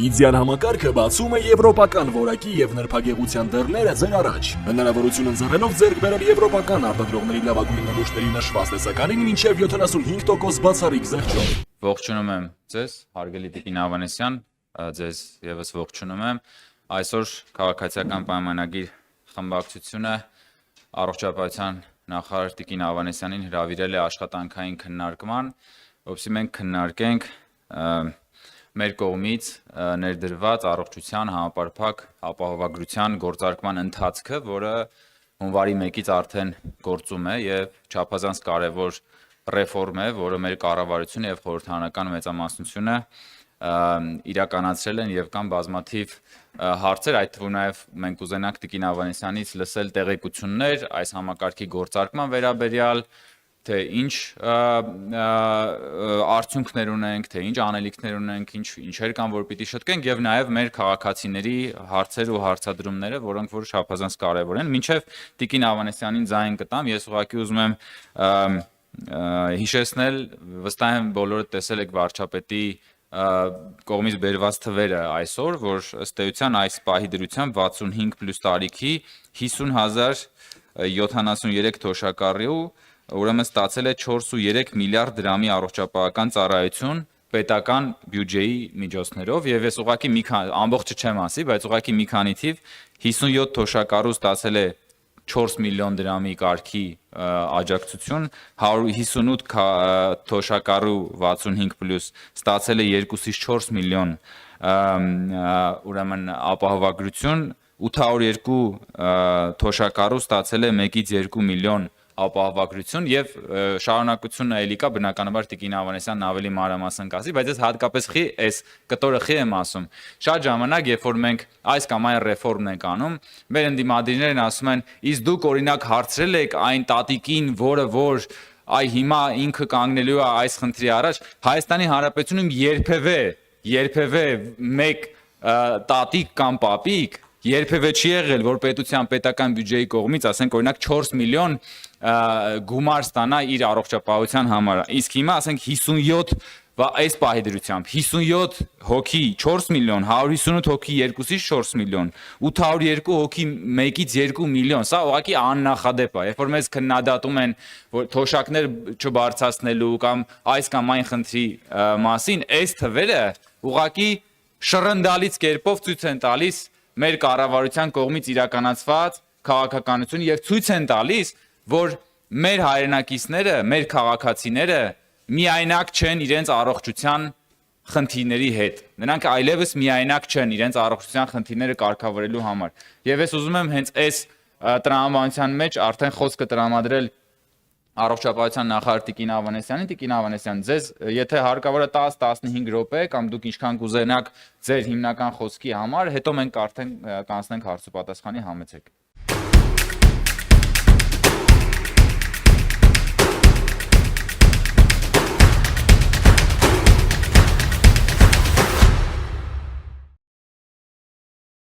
Իդեալ համակարգը բացում է եվրոպական որակի եւ նրբագեղության դռները ձեր առաջ։ Հնարավորություն ընձեռելով ձեռք բերել եվրոպական արտադրողների լավագույն նմուշների նշված տեսականին մինչեւ 75% բացառիկ զեղչով։ Ողջունում եմ ձեզ, հարգելի Տիկին Ավանեսյան, ձեզ եւս ողջունում եմ։ Այսօր քաղաքացիական պայմանագիր խմբակցությունը առողջապահության նախարար Տիկին Ավանեսյանին հրավիրել է աշխատանքային քննարկման, որովհետեւ մենք քննարկենք մեր կողմից ներդրված առողջության համապարփակ ապահովագրության գործարկման ընթացքը, որը հունվարի 1-ից արդեն գործում է եւ չափազանց կարեւոր ռեֆորմ է, որը մեր կառավարությունը եւ խորհրդարանական մեծամասնությունը իրականացրել են եւ կան բազմաթիվ հարցեր, այդ թվում նաեւ մենք կուզենանք Տիկին Ավանեսյանից լսել տեղեկություններ այս համակարգի գործարկման վերաբերյալ, թե ինչ արդյունքներ ունենք, թե ինչ անելիքներ ունենք, ինչեր կան, որ պիտի շտկենք եւ նաեւ մեր քաղաքացիների հարցեր ու հարցադրումները, որոնք որ շփազանց կարեւոր են։ Մինչեւ Տիկին Ավանեսյանին ձայն կտամ, ես ուղղակի ուզում եմ հիշեցնել, վստահ եմ բոլորը տեսել եք վարչապետի կողմից բերված թվերը այսօր, որ ըստ էության այս պահի դրությամբ 65+ տարիքի 50,073 թոշակառու ուրեմն ստացել է 4.3 միլիարդ դրամի առողջապահական ծառայություն պետական բյուջեի միջոցներով եւ ես ուղղակի ամբողջը չեմ ասի, բայց ուղղակի մի քանի թիվ 57 թոշակառու ստացել է 4 միլիոն դրամի կարգի աջակցություն, 158 թոշակառու 65+ ստացել է 2-ից 4 միլիոն ուրեմն ապահովագրություն, 802 թոշակառու ստացել է 1-ից 2 միլիոն ապահովագրություն եւ շարունակությունը էլի կա, բնականաբար Տիկին Ավանեսյանն ավելի մանրամասն կասի, բայց ես հատկապես այս կտորը խի եմ ասում։ Շատ ժամանակ, երբ որ մենք այս կամ այն ռեֆորմն ենք անում, մեր ընդդիմադիրներն ասում են, իսկ դուք օրինակ հարցրել եք այն տատիկին, որը որ հիմա ինքը կանգնելու է այս խնդրի առաջ, Հայաստանի Հանրապետությունում երբևէ մեկ տատիկ կամ պապիկ երբևէ չի եղել, որ պետական բյուջեի կողմից, ասենք օրինակ 4 միլիոն գումար ստանա իր առողջապահության համար։ Իսկ հիմա ասենք 57 այս պահի դրությամբ 57 հոգի 4 միլիոն, 158 հոգի 2-ից 4 միլիոն, 802 հոգի 1-ից 2 միլիոն, սա ուղղակի աննախադեպ է։ Երբ որ մեզ քննադատում են, որ թոշակներ չբարձրացնելու կամ այս կամ այն խնդրի մասին, այս թվերը ուղղակի շռնդալից կերպով ցույց են տալիս մեր կառավարության կողմից իրականացված քաղաքականություն եւ ցույց են տալիս, որ մեր հայրենակիցները, մեր քաղաքացիները միայնակ չեն իրենց առողջության խնդիրների հետ։ Նրանք այլևս միայնակ չեն իրենց առողջության խնդիրները կարգավորելու համար։ Եվ ես ուզում եմ հենց այս տրամաբանության մեջ արդեն խոսքը տրամադրել առողջապահության նախարար Տիկին Ավանեսյանին։ Տիկին Ավանեսյան, ձեզ եթե հարկավոր է 10-15 րոպե կամ դուք ինչքան կուզենաք ձեր հիմնական խոսքի համար, հետո մենք արդեն կանցնենք հարց ու պատասխանի, համեցեք։